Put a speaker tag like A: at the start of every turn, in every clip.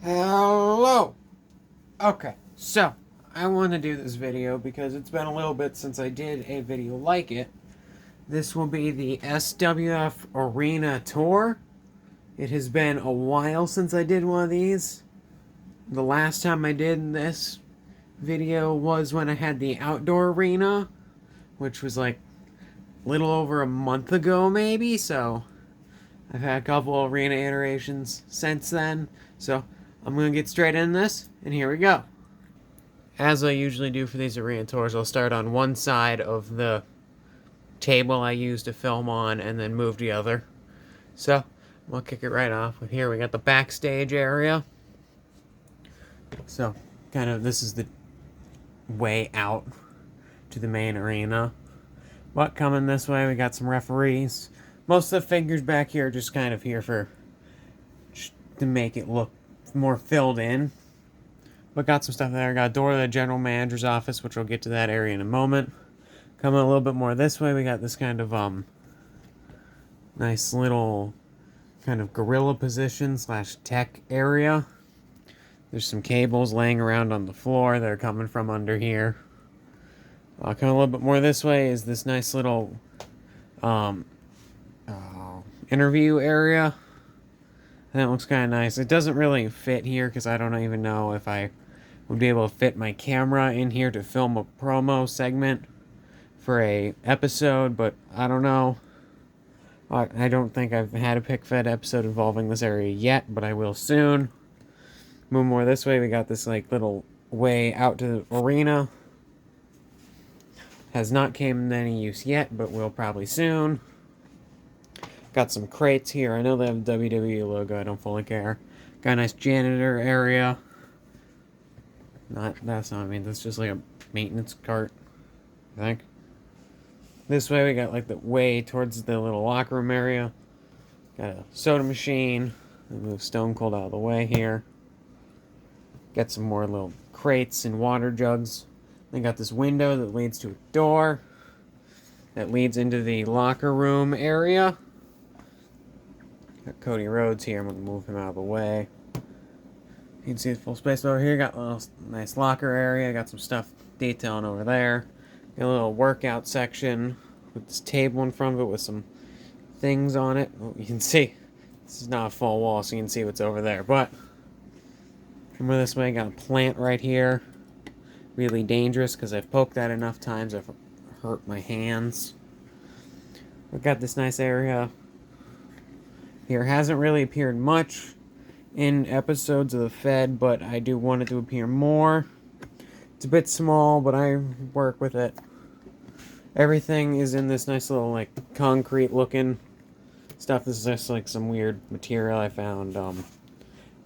A: Hello! Okay, so I want to do this video because it's been a little bit since I did a video like it. This will be the SWF Arena tour. It has been a while since I did one of these. The last time I did this video was when I had the outdoor arena, which was like a little over a month ago maybe, so I've had a couple arena iterations since then. So I'm going to get straight in this, and here we go. As I usually do for these arena tours, I'll start on one side of the table I use to film on and then move to the other. So we'll kick it right off with here. We got the backstage area. So kind of this is the way out to the main arena. But coming this way, we got some referees. Most of the figures back here are just kind of here to make it look more filled in. But got some stuff there. Got a door to the general manager's office, which we'll get to that area in a moment. Coming a little bit more this way, we got this kind of nice little kind of gorilla position / tech area. There's some cables laying around on the floor that are coming from under here. Coming a little bit more this way is this nice little interview area. That looks kind of nice. It doesn't really fit here because I don't even know if I would be able to fit my camera in here to film a promo segment for a episode, but I don't know. I don't think I've had a pick fed episode involving this area yet, but I will soon. Move more this way, we got this like little way out to the arena. Has not came in any use yet, but will probably soon. Got some crates here. I know they have a WWE logo. I don't fully care. Got a nice janitor area. That's just like a maintenance cart, I think. This way we got like the way towards the little locker room area. Got a soda machine. Move Stone Cold out of the way here. Got some more little crates and water jugs. Then got this window that leads to a door that leads into the locker room area. Got Cody Rhodes here. I'm going to move him out of the way. You can see the full space over here. Got a little nice locker area. Got some stuff detailing over there. Got a little workout section with this table in front of it with some things on it. Oh, you can see this is not a full wall, so you can see what's over there. But come this way. Got a plant right here. Really dangerous because I've poked that enough times. I've hurt my hands. We've got this nice area here. Hasn't really appeared much in episodes of the Fed, but I do want it to appear more. It's a bit small, but I work with it. Everything is in this nice little like concrete looking stuff. This is just like some weird material I found. I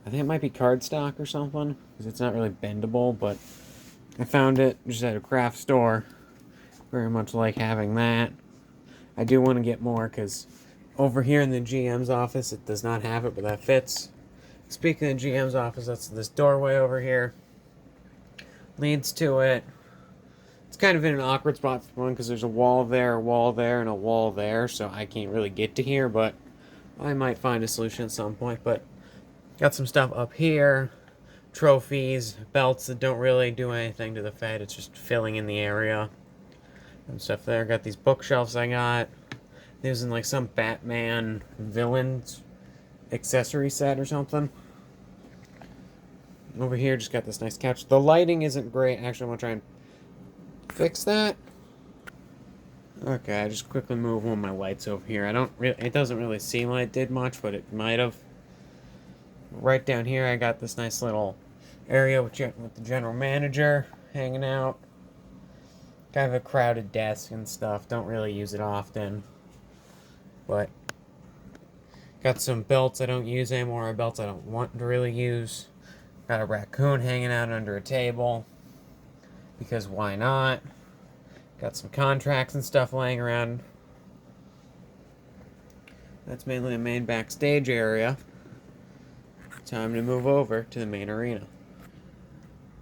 A: think it might be cardstock or something because it's not really bendable, but I found it just at a craft store. Very much like having that. I do want to get more because over here in the GM's office it does not have it, but that fits. Speaking of GM's office, that's this doorway over here. Leads to it. It's kind of in an awkward spot for one because there's a wall there, and a wall there, so I can't really get to here, but I might find a solution at some point. But got some stuff up here. Trophies, belts that don't really do anything to the Fed. It's just filling in the area. And stuff there. Got these bookshelves I got. There's in like some Batman villains accessory set or something. Over here, just got this nice couch. The lighting isn't great. Actually, I'm going to try and fix that. Okay, I just quickly move one of my lights over here. It doesn't really seem like it did much, but it might have. Right down here, I got this nice little area with the general manager hanging out. Kind of a crowded desk and stuff. Don't really use it often. But got some belts I don't use anymore, or belts I don't want to really use. Got a raccoon hanging out under a table. Because why not? Got some contracts and stuff laying around. That's mainly the main backstage area. Time to move over to the main arena.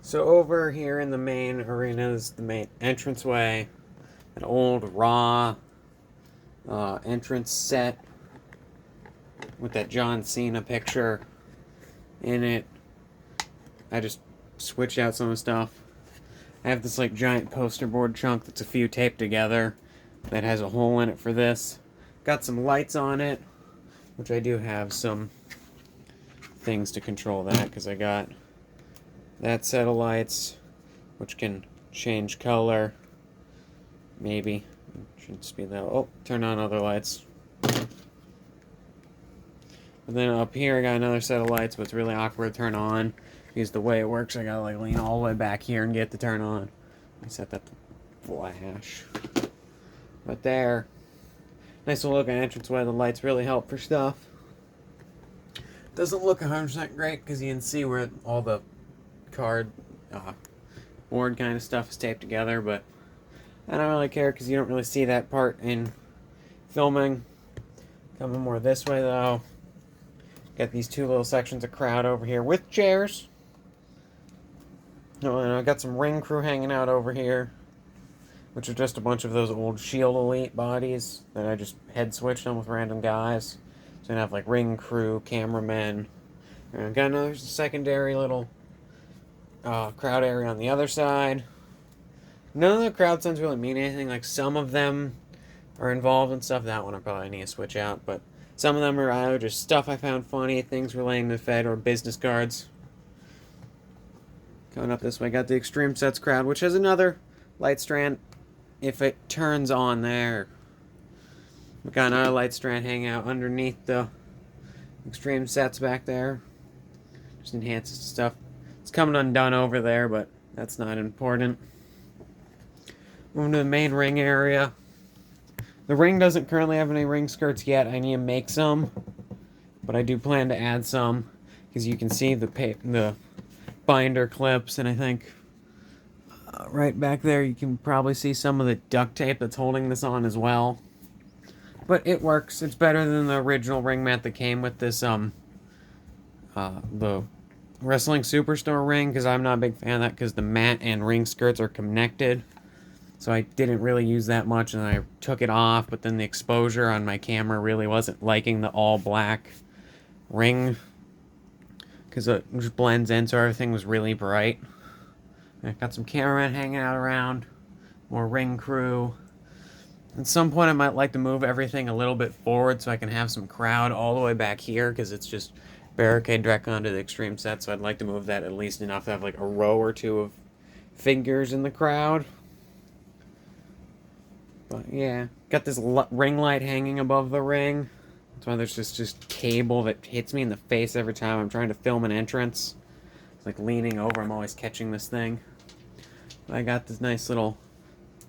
A: So over here in the main arena is the main entranceway. An old Raw entrance set with that John Cena picture in it. I just switched out some of the stuff. I have this like giant poster board chunk that's a few taped together that has a hole in it for this. Got some lights on it, which I do have some things to control that, because I got that set of lights, which can change color. Maybe. Should speed that. Oh, turn on other lights. And then up here I got another set of lights, but it's really awkward to turn on. Because the way it works, I gotta like lean all the way back here and get it to turn on. I set that to flash. But there. Nice little looking entranceway. The lights really help for stuff. Doesn't look 100% great because you can see where all the card board kind of stuff is taped together, but I don't really care because you don't really see that part in filming. Coming more this way though. Got these two little sections of crowd over here with chairs. Oh, and I got some ring crew hanging out over here, which are just a bunch of those old Shield Elite bodies that I just head switched them with random guys. So I have like ring crew, cameramen. And I've got another secondary little crowd area on the other side. None of the crowd signs really mean anything. Like some of them are involved in stuff. That one I probably need to switch out. But some of them are either just stuff I found funny, things relating to the Fed, or business cards. Coming up this way, got the Extreme Sets crowd, which has another light strand if it turns on there. We got another light strand hanging out underneath the Extreme Sets back there. Just enhances stuff. It's coming undone over there, but that's not important. Moving to the main ring area. The ring doesn't currently have any ring skirts yet. I need to make some, but I do plan to add some because you can see the binder clips, and I think right back there you can probably see some of the duct tape that's holding this on as well. But it works. It's better than the original ring mat that came with this the Wrestling Superstore ring, because I'm not a big fan of that because the mat and ring skirts are connected. So I didn't really use that much, and I took it off, but then the exposure on my camera really wasn't liking the all black ring, because it just blends in, so everything was really bright. I got some cameramen hanging out around, more ring crew. At some point I might like to move everything a little bit forward so I can have some crowd all the way back here, because it's just barricade direct onto the Extreme Set, so I'd like to move that at least enough to have like a row or two of figures in the crowd. But yeah, got this ring light hanging above the ring. That's why there's just cable that hits me in the face every time I'm trying to film an entrance. It's like leaning over, I'm always catching this thing. But I got this nice little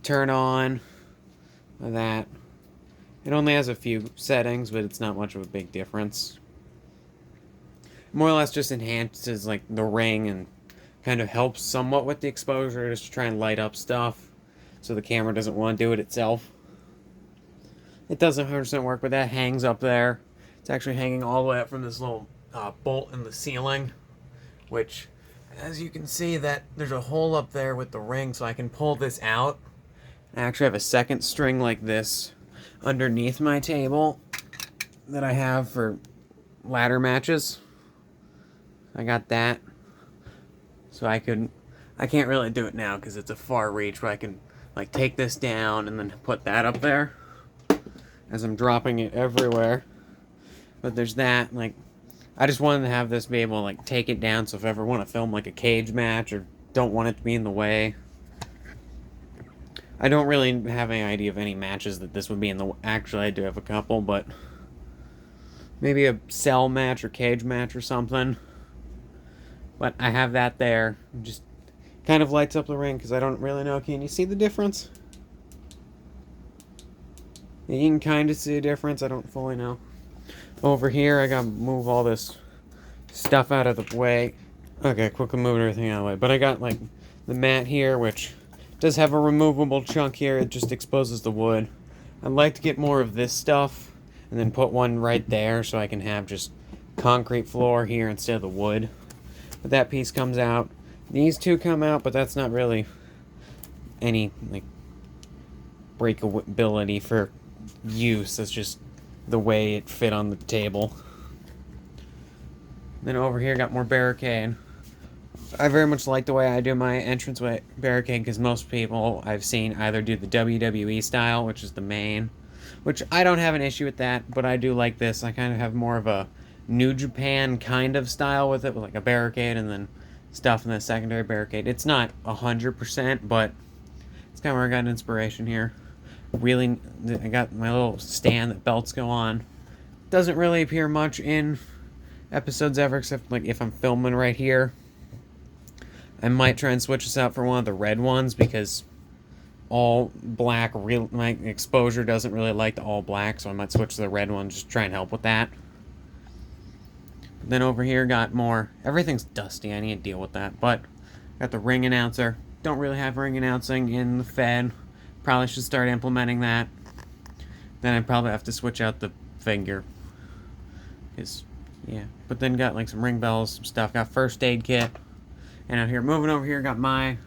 A: turn on of that. It only has a few settings, but it's not much of a big difference. More or less just enhances like the ring and kind of helps somewhat with the exposure, just to try and light up stuff so the camera doesn't want to do it itself. It doesn't 100% work, but that hangs up there. It's actually hanging all the way up from this little bolt in the ceiling, which, as you can see, that there's a hole up there with the ring, so I can pull this out. I actually have a second string like this underneath my table that I have for ladder matches. I got that, so I can't really do it now because it's a far reach, but I can like take this down and then put that up there as I'm dropping it everywhere. But there's that, like, I just wanted to have this be able to like take it down, so if I ever want to film like a cage match or don't want it to be in the way. I don't really have any idea of any matches that this would be in the... Actually, I do have a couple, but maybe a cell match or cage match or something. But I have that there. It just kind of lights up the ring because I don't really know. Can you see the difference? Yeah, you can kind of see a difference. I don't fully know. Over here, I gotta move all this stuff out of the way. Okay, quickly moving everything out of the way. But I got like the mat here, which does have a removable chunk here. It just exposes the wood. I'd like to get more of this stuff and then put one right there so I can have just concrete floor here instead of the wood. But that piece comes out. These two come out, but that's not really any like breakability for use. That's just the way it fit on the table. Then over here got more barricade. I very much like the way I do my entranceway barricade because most people I've seen either do the WWE style, which is the main, which I don't have an issue with that, but I do like this. I kind of have more of a New Japan kind of style with it, with like a barricade and then stuff in the secondary barricade. It's not 100%, but it's kind of where I got inspiration here. Really, I got my little stand that belts go on. Doesn't really appear much in episodes ever, except like if I'm filming right here. I might try and switch this out for one of the red ones because all black, my exposure doesn't really like the all black, so I might switch to the red one, just try and help with that. Then over here got more, everything's dusty, I need to deal with that, but got the ring announcer. Don't really have ring announcing in the Fed. Probably should start implementing that. Then I probably have to switch out the figure. Yeah. But then got like some ring bells, some stuff. Got first aid kit. And out here, moving over here, got my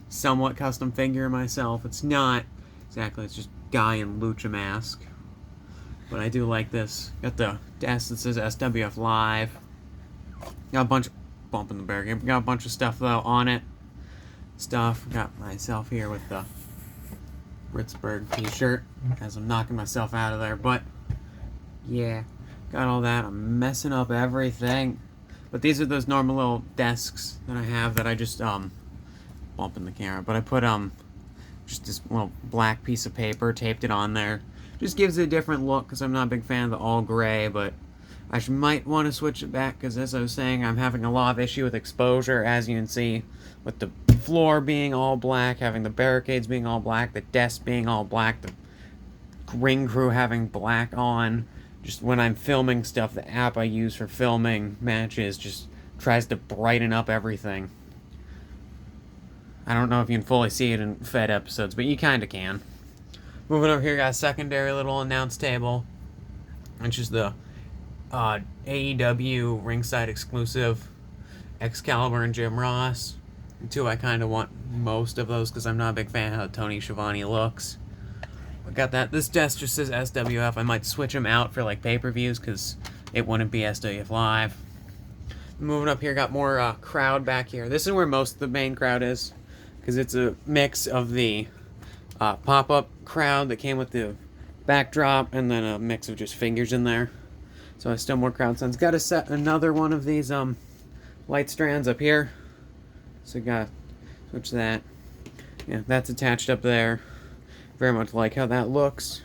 A: somewhat custom figure myself. It's not exactly, it's just guy in lucha mask. But I do like this. Got the desk that says SWF Live. Got a bunch of, bumping the barricade. Got a bunch of stuff though on it. Got myself here with the Ritzberg t-shirt as I'm knocking myself out of there. But yeah, got all that. I'm messing up everything. But these are those normal little desks that I have that I just bumping the camera. But I put just this little black piece of paper, taped it on there. Just gives it a different look because I'm not a big fan of the all gray, but I might want to switch it back because as I was saying, I'm having a lot of issue with exposure, as you can see, with the floor being all black, having the barricades being all black, the desk being all black, the ring crew having black on. Just when I'm filming stuff, the app I use for filming matches just tries to brighten up everything. I don't know if you can fully see it in Fed episodes, but you kind of can. Moving over here, got a secondary little announce table, which is the AEW ringside exclusive Excalibur and Jim Ross. The two I kind of want most of those because I'm not a big fan of how Tony Schiavone looks. I got that. This desk just says SWF. I might switch them out for like pay-per-views because it wouldn't be SWF Live. Moving up here, got more crowd back here. This is where most of the main crowd is because it's a mix of the pop-up crowd that came with the backdrop and then a mix of just figures in there. So I still more crowd signs. Got to set another one of these light strands up here. So got to switch that. Yeah, that's attached up there. Very much like how that looks.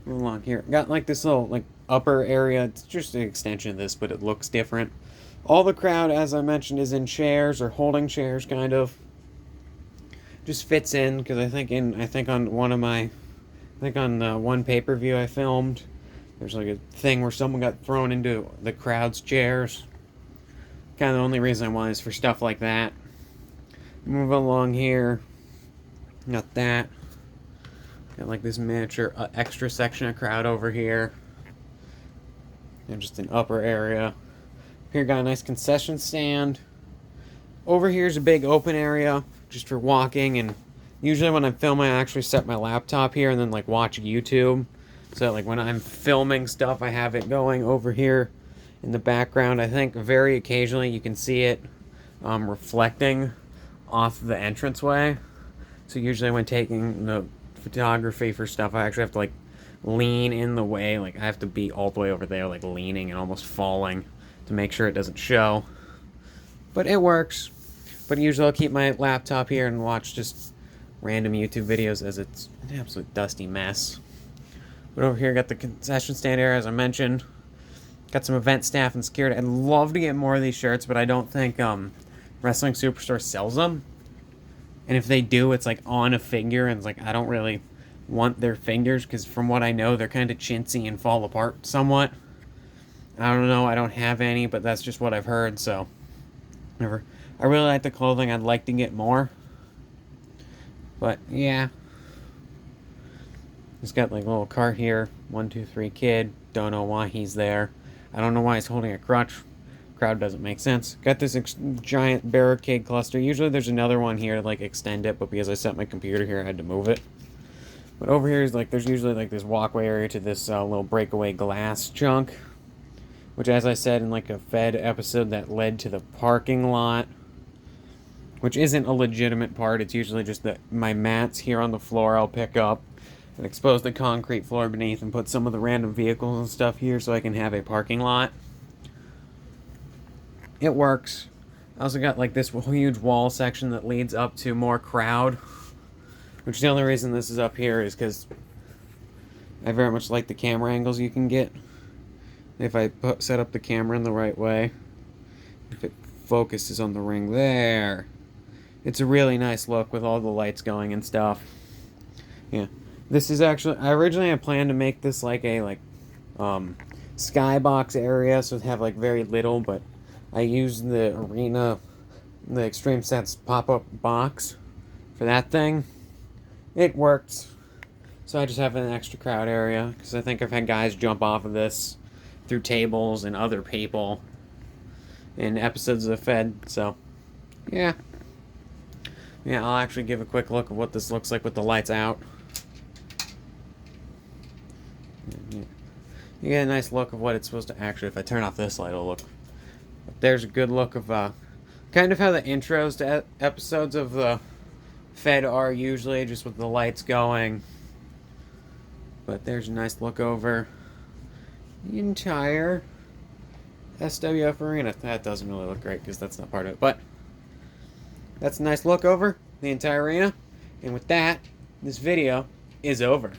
A: Move along here. Got like this little like upper area. It's just an extension of this, but it looks different. All the crowd, as I mentioned, is in chairs or holding chairs, kind of. Just fits in because I think on one pay-per-view I filmed, there's like a thing where someone got thrown into the crowd's chairs. Kind of the only reason I want is for stuff like that. Move along here. Got that. Got like this miniature extra section of crowd over here. And just an upper area. Here got a nice concession stand. Over here is a big open area just for walking, and usually when I'm filming I actually set my laptop here and then like watch YouTube. So that, like when I'm filming stuff I have it going over here in the background. I think very occasionally you can see it reflecting off the entranceway. So usually when taking the photography for stuff I actually have to like lean in the way, like I have to be all the way over there like leaning and almost falling to make sure it doesn't show. But it works. But usually I'll keep my laptop here and watch just random YouTube videos as it's an absolute dusty mess. But over here got the concession stand area, as I mentioned. Got some event staff and security. I'd love to get more of these shirts, but I don't think Wrestling Superstore sells them. And if they do, it's like on a figure, and it's like I don't really want their figures because from what I know, they're kind of chintzy and fall apart somewhat. I don't know, I don't have any, but that's just what I've heard, so whatever. I really like the clothing. I'd like to get more. But yeah. He's got like a little cart here. 1, 2, 3 kid. Don't know why he's there. I don't know why he's holding a crutch. Crowd doesn't make sense. Got this giant barricade cluster. Usually there's another one here to like extend it, but because I set my computer here, I had to move it. But over here is like there's usually like this walkway area to this little breakaway glass chunk, which, as I said in like a Fed episode, that led to the parking lot. which isn't a legitimate part. It's usually just that my mats here on the floor I'll pick up and expose the concrete floor beneath and put some of the random vehicles and stuff here so I can have a parking lot. It works. I also got like this huge wall section that leads up to more crowd, which the only reason this is up here is because I very much like the camera angles you can get. If I set up the camera in the right way, if it focuses on the ring there, it's a really nice look with all the lights going and stuff. Yeah, this is actually, I originally had planned to make this like a skybox area, so it have like very little, but I used the arena, the Extreme Sets pop-up box for that thing. It worked. So I just have an extra crowd area, because I think I've had guys jump off of this through tables and other people in episodes of the Fed, so yeah. Yeah, I'll actually give a quick look at what this looks like with the lights out. You get a nice look of what it's supposed to actually, if I turn off this light, it'll look. But there's a good look of kind of how the intros to episodes of the Fed are usually, just with the lights going. But there's a nice look over the entire SWF Arena. That doesn't really look great because that's not part of it. But that's a nice look over the entire arena. And with that, this video is over.